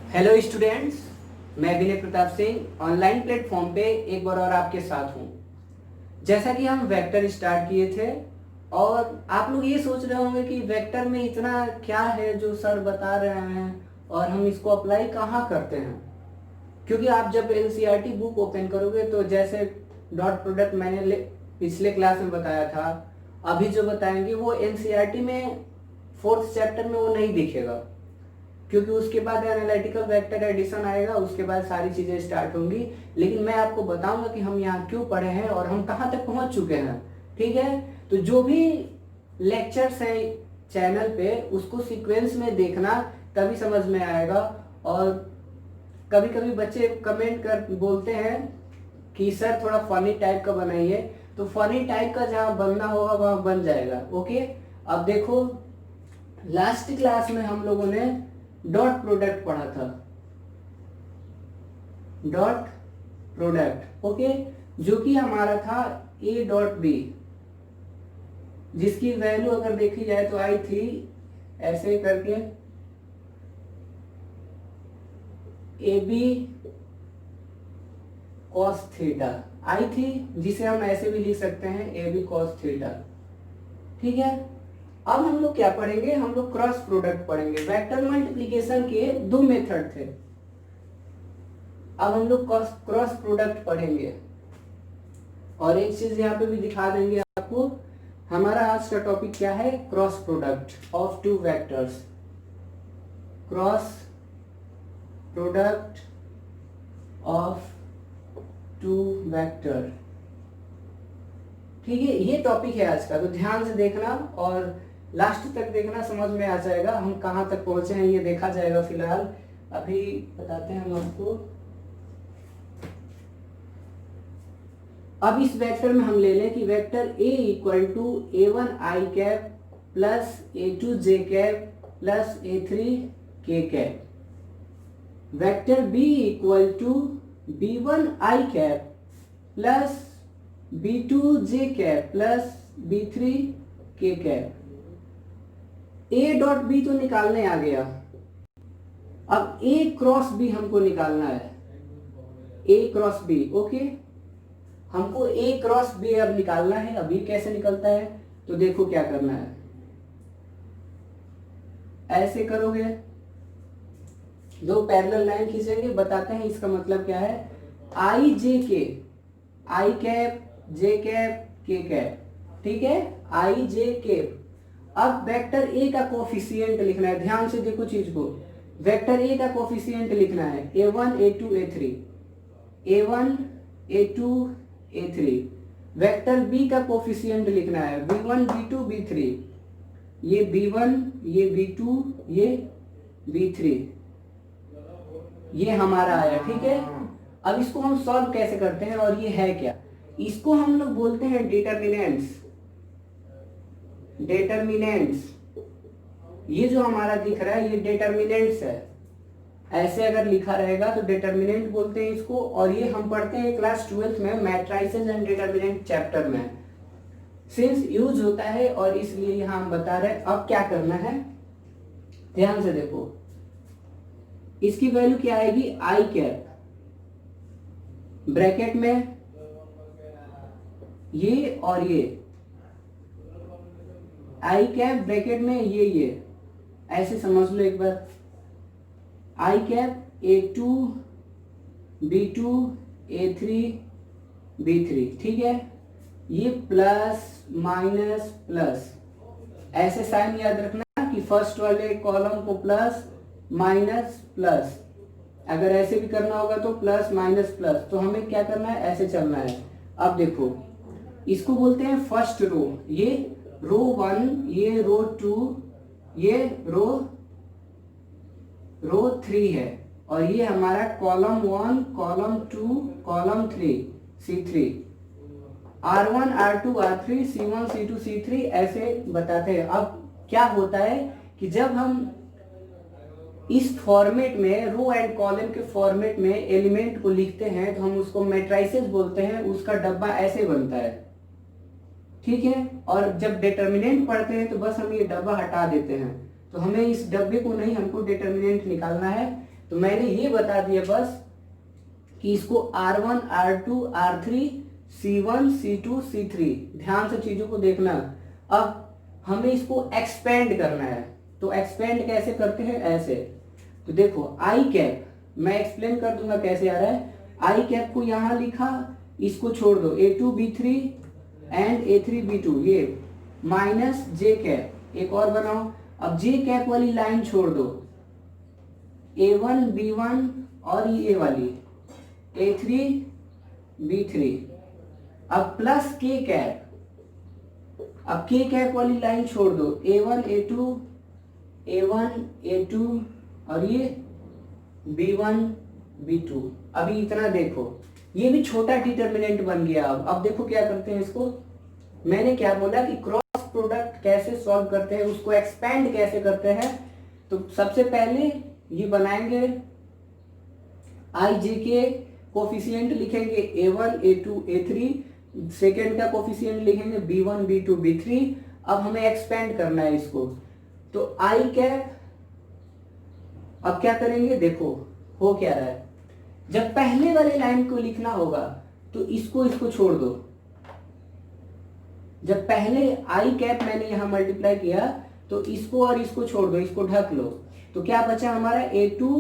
Hello students, मैं विनय Pratap Singh online platform पे एक बार और आपके साथ हूँ। जैसा कि हम वेक्टर स्टार्ट किए थे और आप लोग ये सोच रहे होंगे कि वेक्टर में इतना क्या है जो सर बता रहे हैं और हम इसको अप्लाई कहाँ करते हैं। क्योंकि आप जब एनसीईआरटी बुक ओपन करोगे तो जैसे डॉट प्रोडक्ट मैंने पिछले क्लास में बताया था, अभी जो बताएंगे वो एनसीईआरटी में 4th चैप्टर में वो नहीं दिखेगा, क्योंकि उसके बाद एनालिटिकल वेक्टर एडिशन आएगा, उसके बाद सारी चीजें स्टार्ट होंगी। लेकिन मैं आपको बताऊंगा कि हम यहाँ क्यों पढ़े हैं और हम कहाँ तक पहुंच चुके हैं। ठीक है, तो जो भी लेक्चर्स हैं चैनल पे उसको सीक्वेंस में देखना, तभी समझ में आएगा। और कभी कभी बच्चे कमेंट कर बोलते हैं कि सर थोड़ा फनी टाइप का बनाइए, तो फनी टाइप का जहाँ बनना होगा वहाँ बन जाएगा। ओके, अब देखो, लास्ट क्लास में हम लोगों ने डॉट प्रोडक्ट पढ़ा था। डॉट प्रोडक्ट, ओके, जो कि हमारा था ए डॉट बी, जिसकी वैल्यू अगर देखी जाए तो आई थी ऐसे करके ए बी कॉस थीटा आई थी, जिसे हम ऐसे भी लिख सकते हैं ए बी कॉस थीटा। ठीक है, अब हम लोग क्या पढ़ेंगे, हम लोग क्रॉस प्रोडक्ट पढ़ेंगे। वेक्टर मल्टीप्लिकेशन के दो मेथड थे, अब हम लोग क्रॉस प्रोडक्ट पढ़ेंगे। और एक चीज यहाँ पे भी दिखा देंगे आपको, हमारा आज का टॉपिक क्या है, cross product of two vectors. Cross product of two vector, ठीक है, ये टॉपिक है आज का। तो ध्यान से देखना और लास्ट तक देखना, समझ में आ जाएगा हम कहाँ तक पहुंचे हैं, ये देखा जाएगा। फिलहाल अभी बताते हैं हम आपको। अब इस वेक्टर में हम ले लें कि vector A equal to A1 i cap plus A2 j cap plus A3 k cap. Vector B equal to B1 i cap plus B2 j cap plus B3 k cap. A dot B तो निकालने आ गया, अब ए cross B हमको निकालना है। A cross B, okay, हमको ए cross B अब निकालना है। अभी कैसे निकलता है तो देखो क्या करना है, ऐसे करोगे, दो पैरेलल लाइन खींचेंगे, बताते हैं इसका मतलब क्या है। आई जे के, आई कैप जे कैप के कैप, ठीक है, आई जे के। अब वेक्टर ए का कोफिशिएंट लिखना है, ध्यान से देखो चीज को। वेक्टर ए का कोफिशिएंट लिखना है a1 a2 a3, a1 a2 a3। Vector B का कोफिशिएंट लिखना है b1 b2 b3, ये b1 ये b2 ये b3, ये हमारा आया। ठीक है, अब इसको हम सॉल्व कैसे करते हैं और ये है क्या, इसको हम लोग बोलते हैं डिटर्मिनेंट्स। डिटर्मिनेंट्स, ये जो हमारा दिख रहा है ये डिटर्मिनेंट्स है। ऐसे अगर लिखा रहेगा तो डिटर्मिनेंट बोलते हैं इसको। और ये हम पढ़ते हैं क्लास 12th में मैट्रिसेस एंड डिटर्मिनेंट चैप्टर में, सिंस यूज होता है और इसलिए यहां हम बता रहे हैं। अब क्या करना है, ध्यान से देखो, इसकी वैल्यू क्या आएगी, आई कैप ब्रैकेट में ये और ये, आई कैप ब्रैकेट में ये ऐसे समझ लो एक बार। आई cap A2 B2 A3 B3, ठीक है, ये प्लस माइनस प्लस, ऐसे साइन याद रखना कि फर्स्ट वाले कॉलम को प्लस माइनस प्लस, अगर ऐसे भी करना होगा तो प्लस माइनस प्लस। तो हमें क्या करना है, ऐसे चलना है। अब देखो, इसको बोलते हैं फर्स्ट रो, ये रो 1, ये रो 2, ये रो 3 है, और ये हमारा column 1 column 2 column 3 C3, R1 R2 R3 C1 C2 C3 ऐसे बताते हैं। अब क्या होता है कि जब हम इस फॉर्मेट में, रो एंड कॉलम के फॉर्मेट में एलिमेंट को लिखते हैं तो हम उसको मैट्रिसेस बोलते हैं, उसका डब्बा ऐसे बनता है। ठीक है, और जब डिटर्मिनेंट पढ़ते हैं तो बस हम ये डब्बा हटा देते हैं, तो हमें इस डब्बे को नहीं, हमको डिटर्मिनेंट निकालना है। तो मैंने ये बता दिया बस कि इसको R1 R2 R3 C1 C2 C3, ध्यान से चीजों को देखना। अब हमें इसको एक्सपेंड करना है, तो एक्सपेंड कैसे करते हैं, ऐसे। तो देखो आई कैप मैं एक्सप्लेन कर दूंगा कैसे आ रहा है। आई कैप को यहां लिखा, इसको छोड़ दो, A2 B3 and A3 B2, ये माइनस जे कैप, एक और बनाओ। अब जे कैप वाली लाइन छोड़ दो, A1 B1 और ये वाली A3 B3। अब प्लस के कैप, अब के कैप वाली लाइन छोड़ दो, A1 A2 और ये B1 B2। अभी इतना देखो, ये भी छोटा डिटर्मिनेंट बन गया। अब देखो क्या करते हैं इसको, मैंने क्या बोला कि क्रॉस प्रोडक्ट कैसे सॉल्व करते हैं, उसको एक्सपेंड कैसे करते हैं। तो सबसे पहले ये बनाएंगे, आई जे के कोफिशिएंट लिखेंगे A1 A2 A3, सेकेंड का कोफिशिएंट लिखेंगे B1 B2 B3। अब हमें एक्सपेंड करना है इसको, तो आई कैप, अब क्या करेंगे, देखो हो क्या रहा है। जब पहले वाले लाइन को लिखना होगा तो इसको छोड़ दो। जब पहले आई कैप मैंने यहां मल्टीप्लाई किया तो इसको और इसको छोड़ दो, इसको ढक लो। तो क्या बचा हमारा A2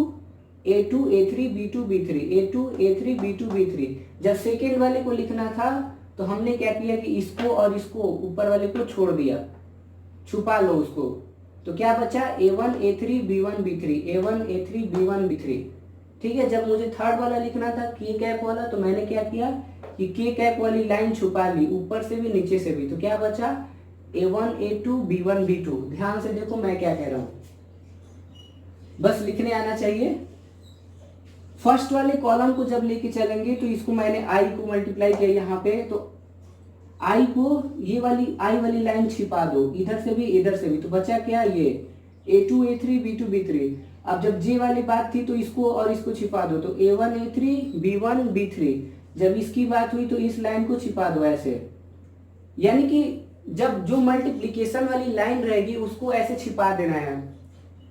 A3 B2 B3, A2 A3 B2 B3। जब सेकेंड वाले को लिखना था तो हमने क्या किया कि इसको और इसको ऊपर वाले को छोड़ दिया, छुपा लो उसको। तो क्या बचा, A1 A3 B1 B3, A1 A3 B1 B3। ठीक है, जब मुझे थर्ड वाला लिखना था के कैप वाला, तो मैंने क्या किया कि के कैप वाली लाइन छुपा ली, ऊपर से भी नीचे से भी। तो क्या बचा, A1 A2 B1 B2। ध्यान से देखो मैं क्या कह रहा हूं, बस लिखने आना चाहिए। फर्स्ट वाले कॉलम को जब लेके चलेंगे तो इसको मैंने आई को मल्टीप्लाई किया यहाँ पे, तो आई को ये वाली आई वाली लाइन छिपा दो, इधर से भी इधर से भी। तो बचा क्या, ये A2 A3 B2 B3। अब जब जे वाली बात थी तो इसको और इसको छिपा दो, तो A1 A3 B1 B3। जब इसकी बात हुई तो इस लाइन को छिपा दो ऐसे। यानी कि जब जो मल्टीप्लीकेशन वाली लाइन रहेगी उसको ऐसे छिपा देना है,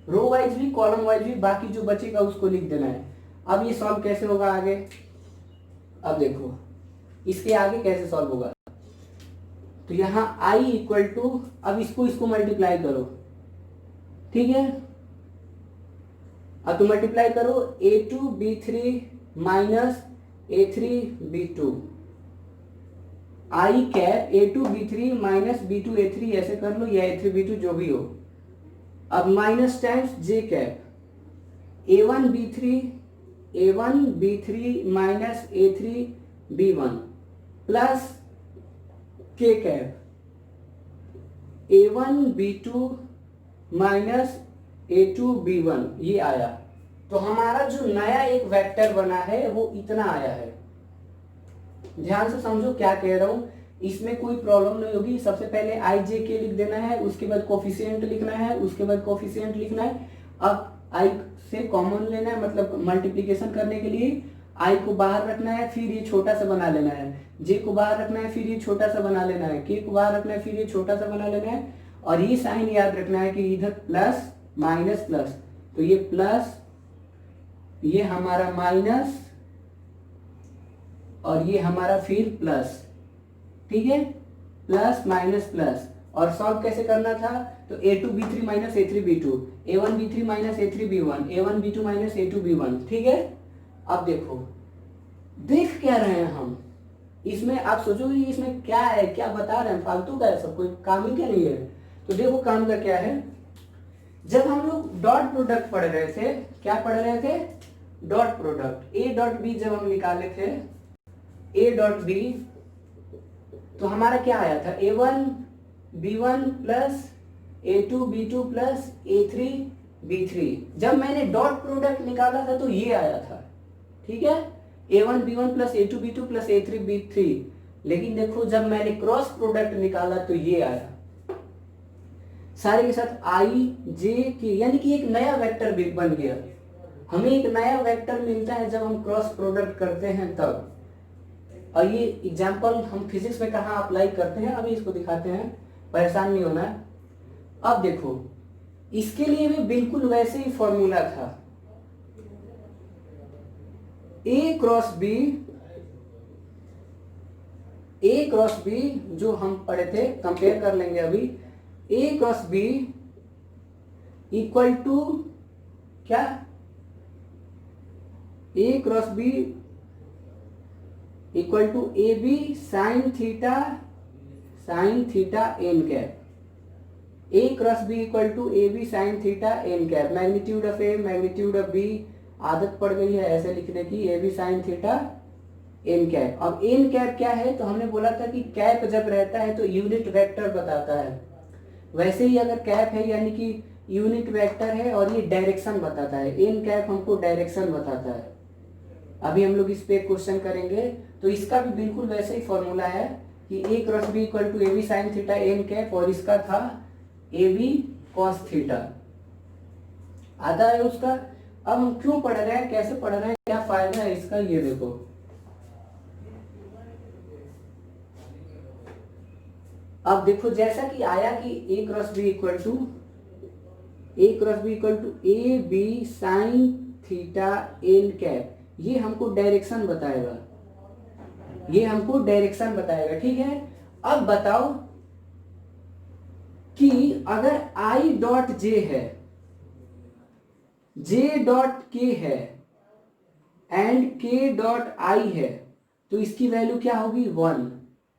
रो वाइज भी कॉलम वाइज भी, बाकी जो बचेगा उसको लिख देना है। अब ये सॉल्व कैसे होगा आगे, अब देखो इसके आगे कैसे सॉल्व होगा। तो यहां i इक्वल टू, अब इसको मल्टीप्लाई करो, ठीक है। अब तो मल्टीप्लाई करो, A2 B3 minus A3 B2, आई cap A2 B3 minus B2 A3 ऐसे कर लो, या A3 B2 जो भी हो। अब minus times J cap A1 B3 minus A3 B1 plus के cap A1 B2 minus A2 B1, ये आया। तो हमारा जो नया एक वेक्टर बना है वो इतना आया है। ध्यान से समझो क्या कह रहा हूं, इसमें कोई प्रॉब्लम नहीं होगी। सबसे पहले आई जे के लिख देना है, उसके बाद कोफिशिएंट लिखना है, उसके बाद कोफिशिएंट लिखना है। अब आई से कॉमन लेना है, मतलब मल्टीप्लिकेशन करने के लिए आई को बाहर रखना है, फिर ये छोटा सा बना लेना है। जे को बाहर रखना है, फिर ये छोटा सा बना लेना है। के को बाहर रखना है, फिर ये छोटा सा बना लेना है। और ये साइन याद रखना है कि इधर प्लस माइनस प्लस, तो ये प्लस, ये हमारा माइनस, और ये हमारा फिर प्लस, ठीक है, प्लस माइनस प्लस। और सॉल्व कैसे करना था, तो A2 B3 minus A3 B2, A1 B3 minus A3 B1, A1 B2 minus A2 B1, ठीक है। अब देखो देख क्या रहे हैं हम, इसमें आप सोचोगे इसमें क्या है, क्या बता रहे हैं, फालतू का है सब, कोई काम ही क्या नहीं है। तो देखो काम का क्या है, जब हम लोग डॉट प्रोडक्ट पढ़ रहे थे, क्या पढ़ रहे थे, dot product, A dot B जब हम निकाले थे, A डॉट B, तो हमारा क्या आया था, A1 B1 plus A2 B2 plus A3 B3। जब मैंने डॉट प्रोडक्ट निकाला था तो ये आया था, ठीक है, A1 B1 plus A2 B2 plus A3 B3। लेकिन देखो जब मैंने क्रॉस प्रोडक्ट निकाला तो ये आया, सारे के साथ आई जे के, यानी कि एक नया वेक्टर बन गया। हमें एक नया वेक्टर मिलता है जब हम क्रॉस प्रोडक्ट करते हैं तब। और ये एग्जाम्पल हम फिजिक्स में कहाँ अप्लाई करते हैं अभी इसको दिखाते हैं, परेशान नहीं होना है। अब देखो इसके लिए भी बिल्कुल वैसे ही फॉर्मूला था, ए क्रॉस बी जो हम पढ़े थे, कंपेयर कर लेंगे अभी। A cross B equal to क्या, A cross B equal to A B sine theta N cap. A cross B equal to A B sine theta N cap. Magnitude of A, magnitude of B, आदत पड़ गई है ऐसे लिखने की, A B sine theta N cap. अब N cap क्या है, तो हमने बोला था कि कैप जब रहता है तो यूनिट वेक्टर बताता है। वैसे ही अगर कैप है यानी कि यूनिट वेक्टर है और ये डायरेक्शन बताता है। एन कैप हमको डायरेक्शन बताता है। अभी हम लोग इस पे क्वेश्चन करेंगे, तो इसका भी बिल्कुल वैसे ही फॉर्मूला है कि A cross B equal to A B sine theta N cap, और इसका था ए बी कॉस थीटा। आता है उसका। अब हम क्यों पढ़ रहे हैं, कैसे पढ़ रहे हैं, क्या फायदा है इसका, ये देखो। अब देखो जैसा कि आया कि A cross B equal to A B sine theta N cap, ये हमको डायरेक्शन बताएगा, ठीक है। अब बताओ कि अगर आई डॉट जे है, जे डॉट के है एंड के डॉट आई है, तो इसकी वैल्यू क्या होगी, 1।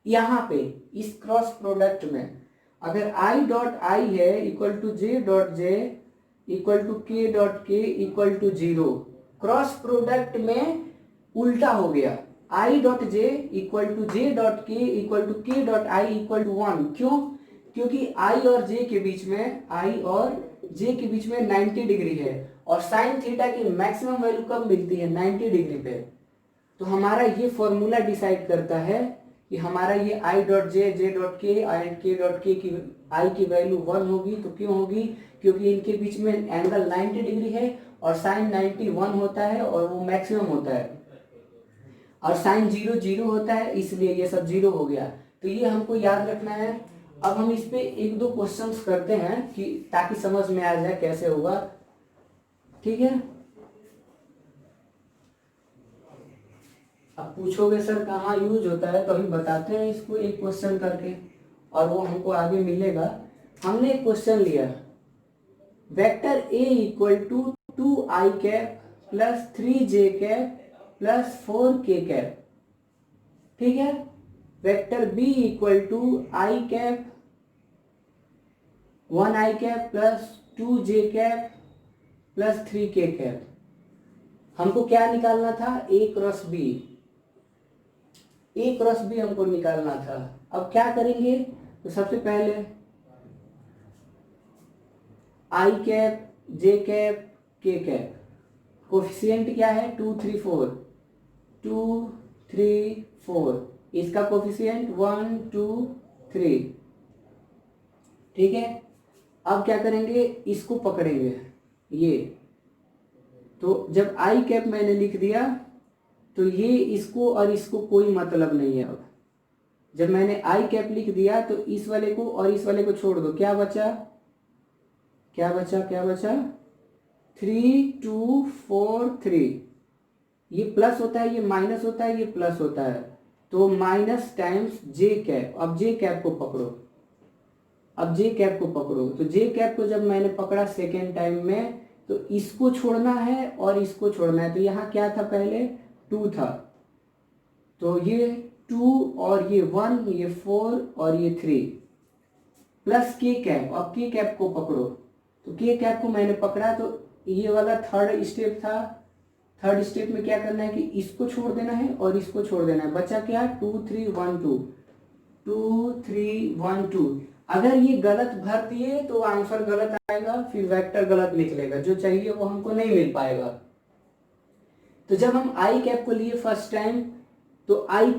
यहां पे इस क्रॉस प्रोडक्ट में अगर आई डॉट आई है equal to j dot j equal to k dot k equal to 0, cross product में उल्टा हो गया। I dot j equal to j dot k equal to k dot i equal to 1। क्यों, क्योंकि आई और जे के बीच में 90 डिग्री है, और साइन थीटा की मैक्सिमम वैल्यू कब मिलती है, 90 डिग्री पे। तो हमारा ये फॉर्मूला डिसाइड करता है कि हमारा ये आई डॉट जे, जे डॉट के एंड के डॉट के की आई की वैल्यू 1 होगी। तो क्यों होगी, क्योंकि इनके बीच में एंगल 90 डिग्री है और साइन 91 होता है और वो मैक्सिमम होता है, और साइन 0 होता है, इसलिए ये सब 0 हो गया। तो ये हमको याद रखना है। अब हम इस पे 1-2 क्वेश्चंस करते हैं कि ताकि समझ में आ जाए कैसे होगा, ठीक है। अब पूछोगे सर कहाँ यूज होता है, तो हम बताते हैं इसको एक क्वेश्चन करके, और वो हमको आगे मिलेगा। हमने एक क्वेश्चन लिया, vector A equal to 2i cap plus 3j cap plus 4k cap, ठीक है। Vector B equal to i cap 1i cap plus 2j cap plus 3k cap. हमको क्या निकालना था, ए क्रॉस बी हमको निकालना था। अब क्या करेंगे, तो सबसे पहले आई कैप, जे कैप, के कैप, कोफिशिएंट क्या है 2 3 4, इसका कोफिशिएंट 1 2 3, ठीक है। अब क्या करेंगे, इसको पकड़ेंगे ये, तो जब आई कैप मैंने लिख दिया तो ये इसको और इसको कोई मतलब नहीं है। अब जब मैंने आई कैप लिख दिया तो इस वाले को और इस वाले को छोड़ दो, क्या बचा 3 2 4 3, ये प्लस होता है, ये माइनस होता है, ये प्लस होता है, तो माइनस टाइम्स जे कैप। अब जे कैप को पकड़ो, तो जे कैप को जब मैंने पकड़ा सेकेंड टाइम में, तो इसको छोड़ना है और इसको छोड़ना है। तो यहाँ क्या था, पहले 2 था, तो ये 2 और ये 1, ये 4 और ये 3 प्लस के कैप। अब के कैप को पकड़ो, तो के कैप को मैंने पकड़ा, तो ये वाला थर्ड स्टेप था। थर्ड स्टेप में क्या करना है कि इसको छोड़ देना है और इसको छोड़ देना है। बचा क्या, 2 3 1 2, 2 3 1 2। अगर ये गलत भर दिए तो आंसर गलत आएगा, फिर वेक्टर गलत निकलेगा, जो चाहिए वो हमको नहीं मिल पाएगा। तो जब हम आई कैप को लिए फर्स्ट टाइम, तो आई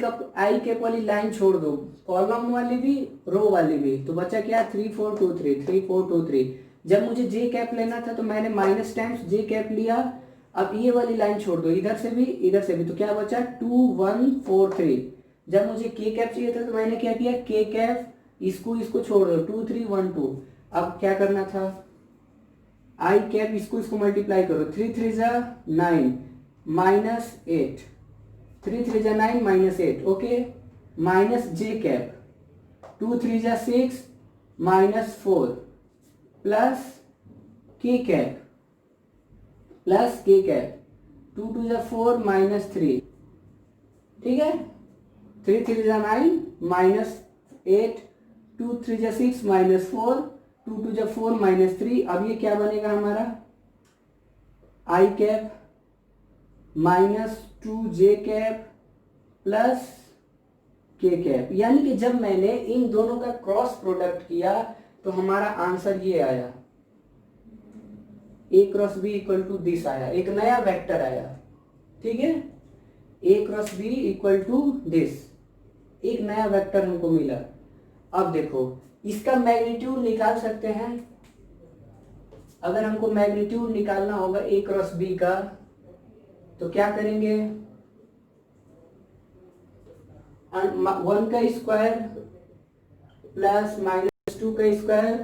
कैप वाली लाइन छोड़ दो, कॉलम वाली भी रो वाली भी, तो बचा क्या 3 4 2 3, 3 4 2 3। जब मुझे जे कैप लेना था तो मैंने माइनस टाइम्स जे कैप लिया। अब ये वाली लाइन छोड़ दो, इधर से भी, तो क्या बचा 2 1 4 3। जब मुझे के कैप चाहिए था तो मैंने क्या किया, के कैप इसको छोड़ दो, 2 3 1 2। अब क्या करना था, आई कैप इसको मल्टीप्लाई करो, 3 3 9, -8, 3 3 जा 9 -8, ओके, माइनस जे कैप, 2 3 जा 6 -4 प्लस के कैप, 2 2 जा 4 -3, ठीक है, 3 3 जा 9 -8, 2 3 जा 6 -4, 2 2 जा 4 -3। अब ये क्या बनेगा हमारा, आई कैप -2 जे कैप प्लस के कैप। यानी कि जब मैंने इन दोनों का क्रॉस प्रोडक्ट किया तो हमारा आंसर ये आया, A cross B equal to this आया, एक नया वेक्टर आया, ठीक है, A cross B equal to this, एक नया वेक्टर हमको मिला। अब देखो इसका मैग्नीट्यूड निकाल सकते हैं। अगर हमको मैग्नीट्यूड निकालना होगा ए क्रॉस बी का तो क्या करेंगे, 1 का स्क्वायर प्लस -2 का स्क्वायर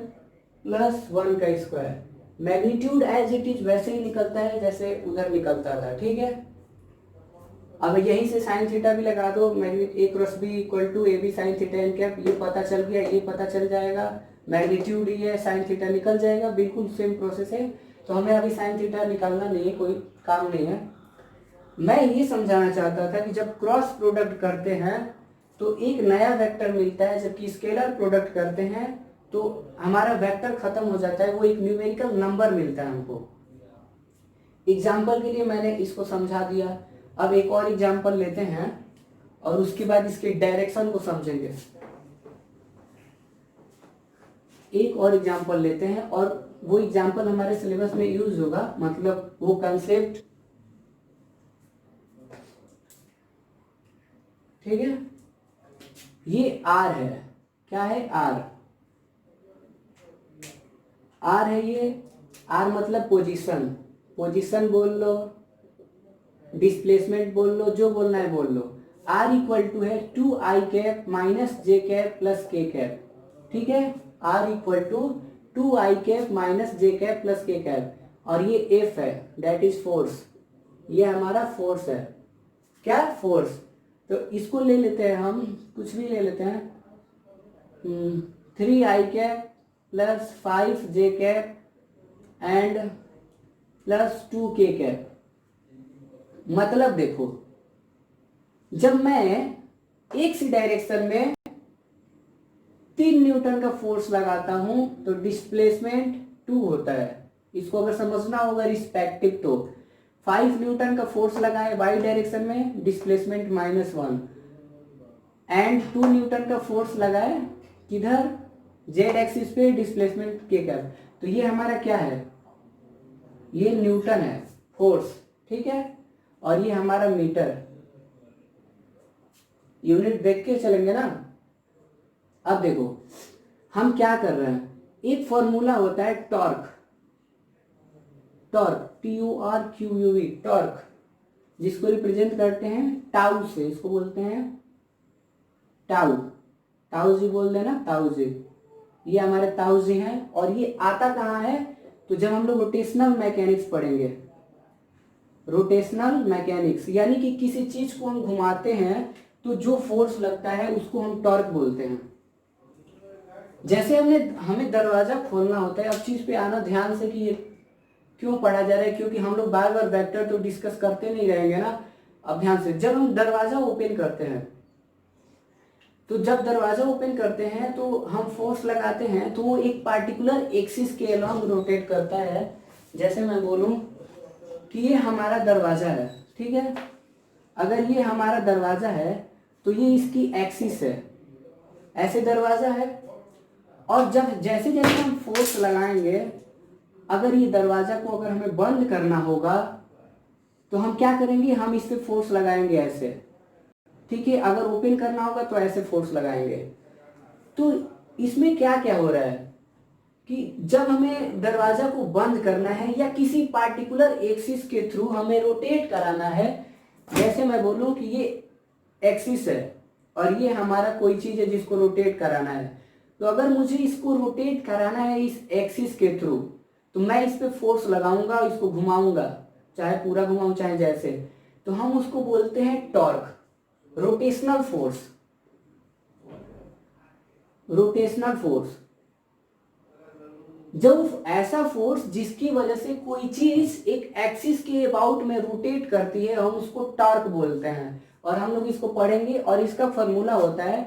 प्लस 1 का square. Magnitude as it is वैसे ही निकलता है जैसे उधर निकलता था, ठीक है। अब यहीं से साइन थीटा भी लगा दो, magnitude A cross B equal to A B sine theta N cap, ये पता चल गया, ये पता चल जाएगा, मैग्नीट्यूड ही है, साइन थीटा निकल जाएगा, बिल्कुल सेम प्रोसेस है। तो हमें अभी साइन थीटा निकालना नहीं है, कोई काम नहीं है। मैं ये समझाना चाहता था कि जब क्रॉस प्रोडक्ट करते हैं तो एक नया वेक्टर मिलता है, जबकि स्केलर प्रोडक्ट करते हैं तो हमारा वेक्टर खत्म हो जाता है, वो एक न्यूमेरिकल नंबर मिलता है हमको। एग्जाम्पल के लिए मैंने इसको समझा दिया। अब एक और एग्जाम्पल लेते हैं और उसके बाद इसके डायरेक्शन को समझेंगे। एक और एग्जाम्पल लेते हैं और वो एग्जाम्पल हमारे सिलेबस में यूज होगा, मतलब वो कंसेप्ट, ठीक है। ये आर है, क्या है, आर है, ये आर मतलब पोजीशन बोल लो, डिस्प्लेसमेंट बोल लो, जो बोलना है बोल लो। आर इक्वल टू है 2i cap minus j cap plus के कैप, ठीक है। R equal to 2i cap minus j cap plus के कैप, और ये एफ है, दैट इज फोर्स, ये हमारा फोर्स है, क्या, फोर्स। तो इसको ले लेते हैं हम, कुछ भी ले लेते हैं, 3i cap plus 5j cap and plus 2k cap. मतलब देखो जब मैं एक सी डायरेक्शन में 3 न्यूटन का फोर्स लगाता हूं तो डिस्प्लेसमेंट 2 होता है। इसको अगर समझना होगा रिस्पेक्टिव तो 5 न्यूटन का फोर्स लगाए वाई डायरेक्शन में, डिस्प्लेसमेंट -1, एंड 2 न्यूटन का फोर्स लगाए किधर, जेड एक्सिस पे, डिस्प्लेसमेंट के कैप। तो ये हमारा क्या है, ये न्यूटन है फोर्स, ठीक है, और ये हमारा मीटर, यूनिट देख के चलेंगे ना। अब देखो हम क्या कर रहे हैं, एक फॉर्मूला होता है टॉर्क, TORQUE, टॉर्क, जिसको रिप्रेजेंट करते हैं टाउ से, इसको बोलते हैं टाउ जी बोल देना, ताऊ जी, ये हमारे ताऊ जी हैं। और ये आता कहाँ है, तो जब हम लोग रोटेशनल मैकेनिक्स पढ़ेंगे, रोटेशनल मैकेनिक्स, यानी कि किसी चीज को हम घुमाते हैं तो जो फोर्स लगता है उसको हम टॉर्क बोलते हैं। जैसे हमें दरवाजा खोलना होता है, अब चीज पे आना ध्यान से कि ये क्यों पढ़ा जा रहा है, क्योंकि हम लोग बार बार वेक्टर तो डिस्कस करते नहीं रहेंगे ना। अब ध्यान से, जब हम दरवाजा ओपन करते हैं तो जब दरवाजा ओपन करते हैं तो हम फोर्स लगाते हैं तो वो एक पार्टिकुलर एक्सिस के अलॉन्ग रोटेट करता है। जैसे मैं बोलूं कि ये हमारा दरवाजा है, ठीक है, अगर ये हमारा दरवाजा है तो ये इसकी एक्सिस है, ऐसे दरवाजा है, और जब जैसे जैसे हम फोर्स लगाएंगे, अगर ये दरवाजा को अगर हमें बंद करना होगा तो हम क्या करेंगे, हम इस पे फोर्स लगाएंगे ऐसे, ठीक है। अगर ओपन करना होगा तो ऐसे फोर्स लगाएंगे। तो इसमें क्या क्या हो रहा है कि जब हमें दरवाजा को बंद करना है या किसी पार्टिकुलर एक्सिस के थ्रू हमें रोटेट कराना है, जैसे मैं बोलूं कि ये एक्सिस है और ये हमारा कोई चीज है जिसको रोटेट कराना है, तो अगर मुझे इसको रोटेट कराना है इस एक्सिस के थ्रू तो मैं इस पे फोर्स लगाऊंगा, इसको घुमाऊंगा, चाहे पूरा घुमाऊं चाहे जैसे। तो हम उसको बोलते हैं torque, rotational force, rotational force. जब ऐसा फोर्स जिसकी वजह से कोई चीज एक एक्सिस के अबाउट में रोटेट करती है, हम उसको टॉर्क बोलते हैं। और हम लोग इसको पढ़ेंगे, और इसका फॉर्मूला होता है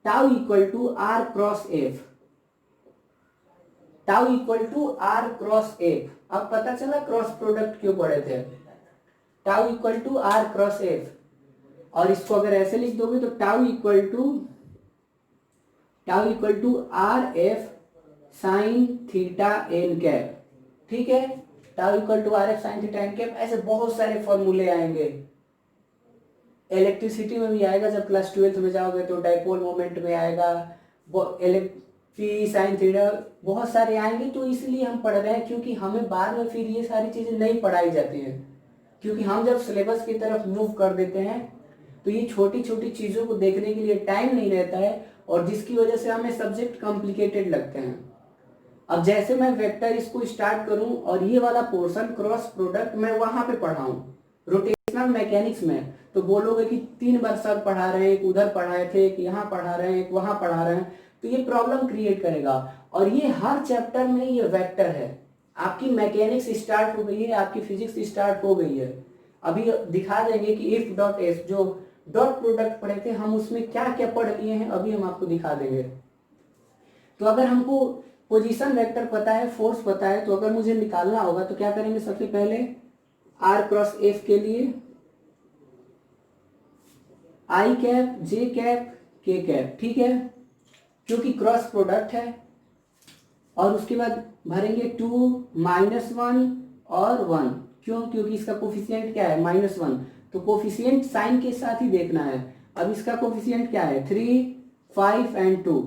tau equal to r cross F, tau equal to r cross F. अब पता चला क्रॉस प्रोडक्ट क्यों पढ़े थे, tau equal to r cross F. और इसको अगर ऐसे लिख दोगे तो tau equal to r F sine theta N cap, ठीक है। Tau equal to r F sine theta N cap. ऐसे बहुत सारे फॉर्मूले आएंगे, इलेक्ट्रिसिटी में भी आएगा, जब क्लास 12th में जाओगे तो डाइपोल मोमेंट में आएगा, पी साइन थीटा, बहुत सारे आएंगे। तो इसलिए हम पढ़ रहे हैं क्योंकि हमें बाद में फिर ये सारी चीजें नहीं पढ़ाई जाती हैं, क्योंकि हम जब सिलेबस की तरफ मूव कर देते हैं तो ये छोटी छोटी चीजों को देखने के लिए टाइम नहीं रहता है, और जिसकी वजह से हमें सब्जेक्ट कॉम्प्लिकेटेड लगते हैं। अब जैसे मैं वेक्टर इसको स्टार्ट करूं और ये वाला पोर्शन क्रॉस प्रोडक्ट मैं वहां पे पढ़ाऊं रोटेशनल मैकेनिक्स में, तो बोलोगे कि 3 बार सर पढ़ा रहे हैं, एक उधर पढ़ाए थे, एक यहाँ पढ़ा रहे हैं, एक वहां पढ़ा रहे हैं, तो ये प्रॉब्लम क्रिएट करेगा। और ये हर चैप्टर में ये वेक्टर है। आपकी मैकेनिक्स स्टार्ट हो गई है, आपकी फिजिक्स स्टार्ट हो गई है। अभी दिखा देंगे कि इफ डॉट एस, जो डॉट प्रोडक्ट पढ़े थे हम, उसमें क्या क्या पढ़ लिए हैं अभी हम आपको दिखा देंगे। तो अगर हमको पोजीशन वेक्टर पता है, फोर्स पता है, तो अगर मुझे निकालना होगा तो क्या करेंगे, सबसे पहले आर क्रॉस एफ के लिए आई कैप, जे कैप, के कैप, ठीक है, क्योंकि क्रॉस प्रोडक्ट है। और उसके बाद भरेंगे 2, -1 और 1, क्यों, क्योंकि इसका कोफिशिएंट क्या है, -1, तो कोफिशिएंट साइन के साथ ही देखना है। अब इसका कोफिशिएंट क्या है, 3, 5 एंड 2।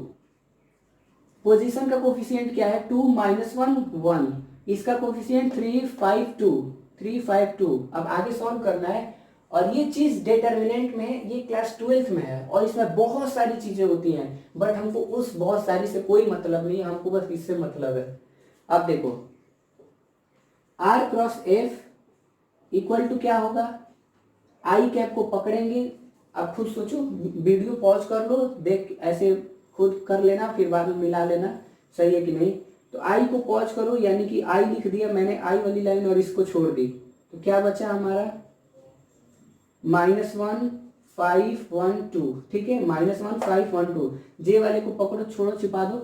पोजीशन का कोफिशिएंट क्या है, 2, -1, 1। इसका कोफिशिएंट 3, 5, 2, 3, 5, 2। अब आगे सॉल्व करना है। और ये चीज डिटर्मिनेंट में, ये क्लास 12th में है, और इसमें बहुत सारी चीजें होती हैं, बट हमको उस बहुत सारी से कोई मतलब नहीं है, हमको बस इससे मतलब है। अब देखो r cross F equal to क्या होगा, आई कैप को पकड़ेंगे। अब खुद सोचो, वीडियो पॉज कर लो, देख ऐसे खुद कर लेना, फिर बाद में मिला लेना सही है कि नहीं। तो आई को पॉज करो, यानी कि आई लिख दिया मैंने, आई वाली लाइन, और इसको छोड़ दी, तो क्या बचा हमारा, -1, 5, 1, 2, ठीक है, -1, 5, 1, 2। जे वाले को पकड़ो, छोड़ो, छिपा दो,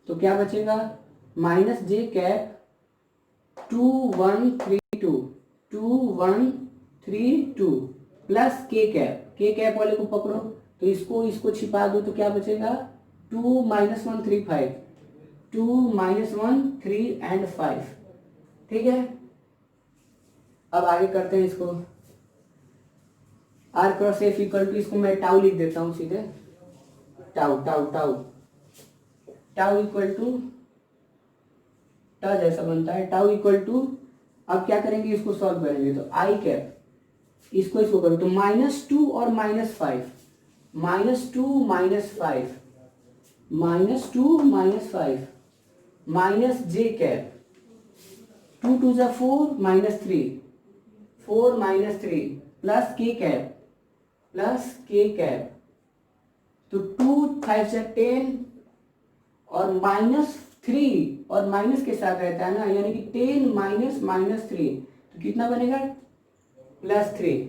तो क्या बचेगा, माइनस जे कैप 2, 1, 3, 2, 2, 1, 3, 2 प्लस के कैप, के कैप वाले को पकड़ो, तो इसको छिपा दो, तो क्या बचेगा, 2, -1, 3, 5, 2, -1, 3 एंड 5, ठीक है। अब आगे करते हैं इसको, r cross F equal to, इसको मैं टाउ लिख देता हूं सीधे, tau tau tau tau equal to, टा जैसा बनता है, टाउ इक्वल टू। अब क्या करेंगे, इसको सॉल्व करेंगे, तो आई कैप, इसको करो, तो -2 और -5, -2, -5, -2, -5, माइनस जे कैप, 2 2 जा 4, -3, 4 -3 प्लस के कैप, तो 2 5 जा 10, और -3, और माइनस के साथ रहता है ना, यानी कि 10 -3, तो कितना बनेगा, +3।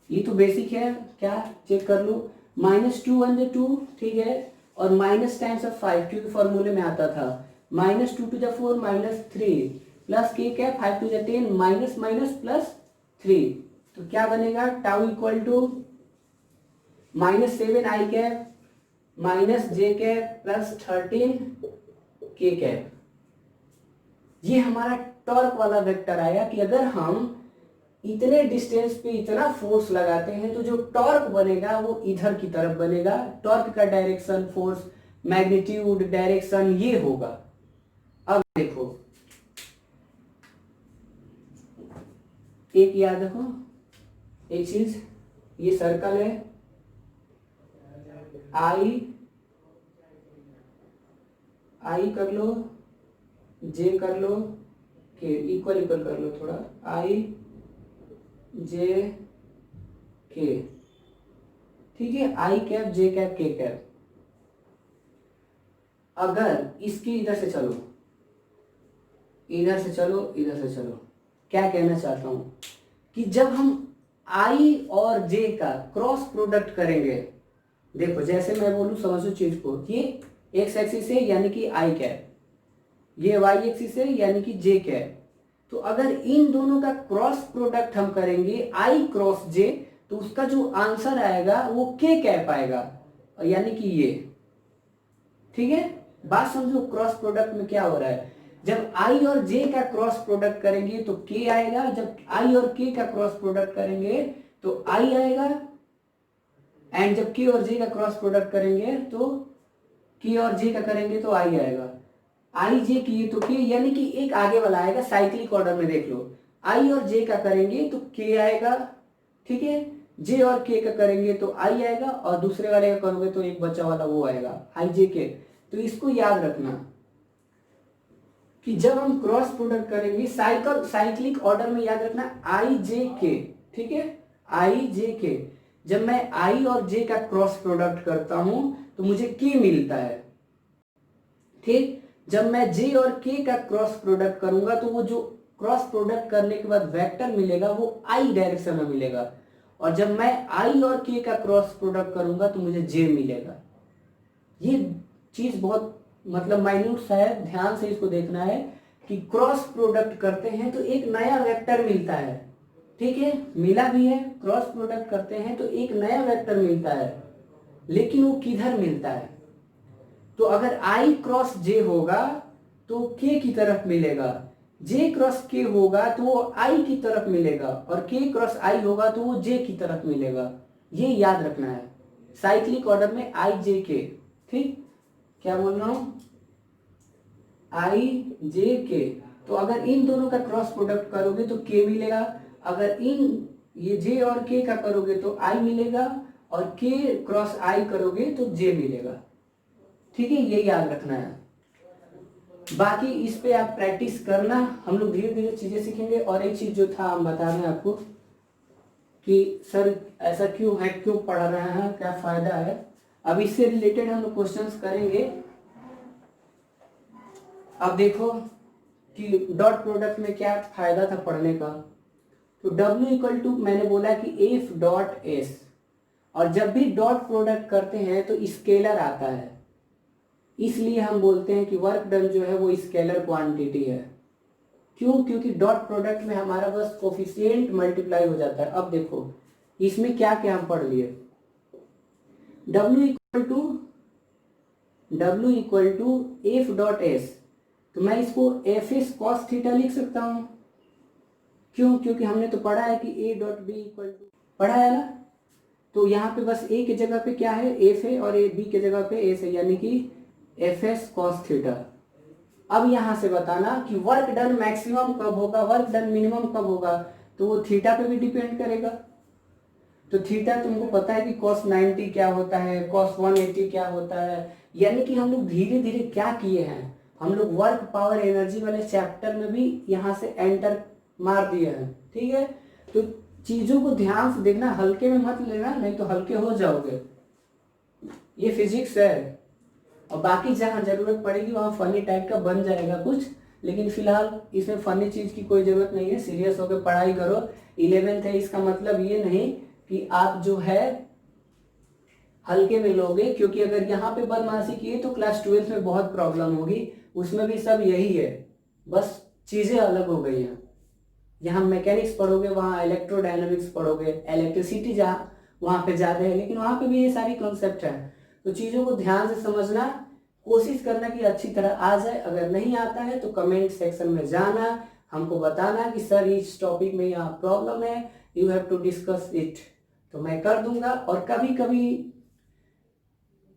ये तो बेसिक है, क्या चेक कर लो, -2 1 जा 2, ठीक है, और माइनस टाइम्स ऑफ 5, क्योंकि फॉर्मूले में आता था, -2 2 जा 4, -3 प्लस के कैप, 5 2 जा 10, माइनस माइनस प्लस 3, तो क्या बनेगा, tau equal to -7 i cap minus j cap plus 13 k cap. ये हमारा टॉर्क वाला वेक्टर आया कि अगर हम इतने डिस्टेंस पे इतना फोर्स लगाते हैं तो जो टॉर्क बनेगा वो इधर की तरफ बनेगा। टॉर्क का डायरेक्शन, फोर्स, मैग्नीट्यूड, डायरेक्शन ये होगा। अब देखो, एक याद रखो, एक चीज, ये सर्कल है, आई कर लो, जे कर लो, के इक्वल कर लो थोड़ा, आई जे के, ठीक है, आई कैप जे कैप के कैप। अगर इसकी इधर से चलो, इधर से चलो, इधर से चलो, क्या कहना चाहता हूं कि जब हम आई और जे का क्रॉस प्रोडक्ट करेंगे, देखो जैसे मैं बोलूं समझो चीज को, ये एक्स एक्सिस है यानी कि आई कैप, ये वाई एक्सिस है यानी कि जे कैप। तो अगर इन दोनों का क्रॉस प्रोडक्ट हम करेंगे आई क्रॉस जे, तो उसका जो आंसर आएगा वो के कैप आएगा, यानी कि ये, ठीक है। बात समझो क्रॉस प्रोडक्ट में क्या हो रहा है, जब आई और जे का क्रॉस प्रोडक्ट करेंगे तो के आएगा, जब आई और के का क्रॉस प्रोडक्ट करेंगे तो आई आएगा, एंड जब के और जे का क्रॉस प्रोडक्ट करेंगे तो के और जे का करेंगे तो आई आएगा। आई जे की तो के, यानी कि एक आगे वाला आएगा, साइक्लिक ऑर्डर में देख लो, आई और जे का करेंगे तो के आएगा, ठीक है, जे और के का करेंगे तो आई आएगा, और दूसरे वाले का करोगे तो एक बचा वाला वो आएगा आई जे के। तो इसको याद रखना कि जब हम क्रॉस प्रोडक्ट करेंगे साइक्लिक ऑर्डर में, याद रखना आई जे के, ठीक है, आई जे के। जब मैं आई और जे का क्रॉस प्रोडक्ट करता हूं तो मुझे के मिलता है, ठीक। जब मैं जे और के का क्रॉस प्रोडक्ट करूंगा तो वो जो क्रॉस प्रोडक्ट करने के बाद वेक्टर मिलेगा वो आई डायरेक्शन में मिलेगा, और जब मैं आई और के का क्रॉस प्रोडक्ट करूंगा तो मुझे जे मिलेगा। ये चीज बहुत मतलब माइन्यूट सा है, ध्यान से इसको देखना है कि क्रॉस प्रोडक्ट करते हैं तो एक नया वेक्टर मिलता है, ठीक है, मिला भी है, क्रॉस प्रोडक्ट करते हैं तो एक नया वेक्टर मिलता है, लेकिन वो किधर मिलता है, तो अगर आई क्रॉस जे होगा तो के की तरफ मिलेगा, जे क्रॉस के होगा तो वो आई की तरफ मिलेगा, और के क्रॉस आई होगा तो वो जे की तरफ मिलेगा। ये याद रखना है साइक्लिक ऑर्डर में आई जे के, ठीक। क्या बोल रहा हूं, आई जे के। तो अगर इन दोनों का क्रॉस प्रोडक्ट करोगे तो के मिलेगा, अगर इन ये जे और के का करोगे तो आई मिलेगा, और के क्रॉस आई करोगे तो जे मिलेगा, ठीक है, ये याद रखना है। बाकी इस पे आप प्रैक्टिस करना, हम लोग धीरे धीरे चीजें सीखेंगे। और एक चीज जो था हम बता रहे हैं आपको कि सर ऐसा क्यों है, क्यों पढ़ रहे हैं, क्या फायदा है, अब इससे रिलेटेड हम लोग क्वेश्चंस करेंगे। अब देखो कि डॉट प्रोडक्ट में क्या फायदा था पढ़ने का, तो W इक्वल टू मैंने बोला कि एफ डॉट एस, और जब भी डॉट प्रोडक्ट करते हैं तो स्केलर आता है, इसलिए हम बोलते हैं कि वर्क डन जो है वो स्केलर क्वांटिटी है। क्यों, क्योंकि डॉट प्रोडक्ट में हमारा बस कोफिशिएंट मल्टीप्लाई हो जाता है। अब देखो इसमें क्या क्या हम पढ़ लिए, W equal to F dot S, तो मैं इसको एफ एस कॉस थीटा लिख सकता हूं, क्यों, क्योंकि हमने तो पढ़ा है कि A dot B equal to, पढ़ा है ना, तो यहाँ पे बस ए की जगह पे क्या है एफ है, और ए बी की जगह पे एस है, यानी कि एफ एस कॉस थीटा। अब यहाँ से बताना कि वर्क डन मैक्सिमम कब होगा, वर्क डन मिनिमम कब होगा, तो वो थीटा पे भी डिपेंड करेगा। तो थीटा तुमको पता है कि cos 90 क्या होता है, cos 180 क्या होता है, यानी कि हम लोग धीरे धीरे क्या किए हैं, हम लोग वर्क पावर एनर्जी वाले चैप्टर में भी यहाँ से एंटर मार दिए हैं, ठीक है। तो चीजों को ध्यान से देखना, हल्के में मत लेना, नहीं तो हल्के हो जाओगे, ये फिजिक्स है। और बाकी जहाँ जरूरत पड़ेगी वहाँ फनी टाइप का बन जाएगा कुछ, लेकिन फिलहाल इसमें फनी चीज की कोई जरूरत नहीं है, सीरियस होकर पढ़ाई करो। 11th है, इसका मतलब ये नहीं कि आप जो है हल्के में लोगे, क्योंकि अगर यहाँ पे बदमाशी किए तो क्लास 12th में बहुत प्रॉब्लम होगी, उसमें भी सब यही है, बस चीजें अलग हो गई हैं। यहाँ मैकेनिक्स पढ़ोगे, वहाँ इलेक्ट्रोडायनामिक्स पढ़ोगे, इलेक्ट्रिसिटी जहाँ वहाँ पे ज़्यादा है, लेकिन वहाँ पे भी ये सारी कॉन्सेप्ट है। तो चीज़ों को ध्यान से समझना, कोशिश करना कि अच्छी तरह आ जाए। अगर नहीं आता है तो कमेंट सेक्शन में जाना, हमको बताना कि सर इस टॉपिक में यहाँ प्रॉब्लम है, you have to discuss it, तो मैं कर दूंगा। और कभी कभी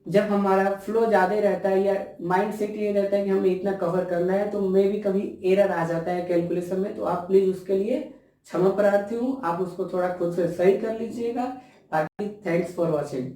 जब हमारा फ्लो ज़्यादा रहता है या माइंड सेट ये रहता है कि हमें इतना कवर करना है, तो मे भी कभी एरर आ जाता है कैलकुलेशन में, तो आप प्लीज़ उसके लिए क्षमा प्रार्थी हूँ, आप उसको थोड़ा खुद से सही कर लीजिएगा। बाकी थैंक्स फॉर वॉचिंग।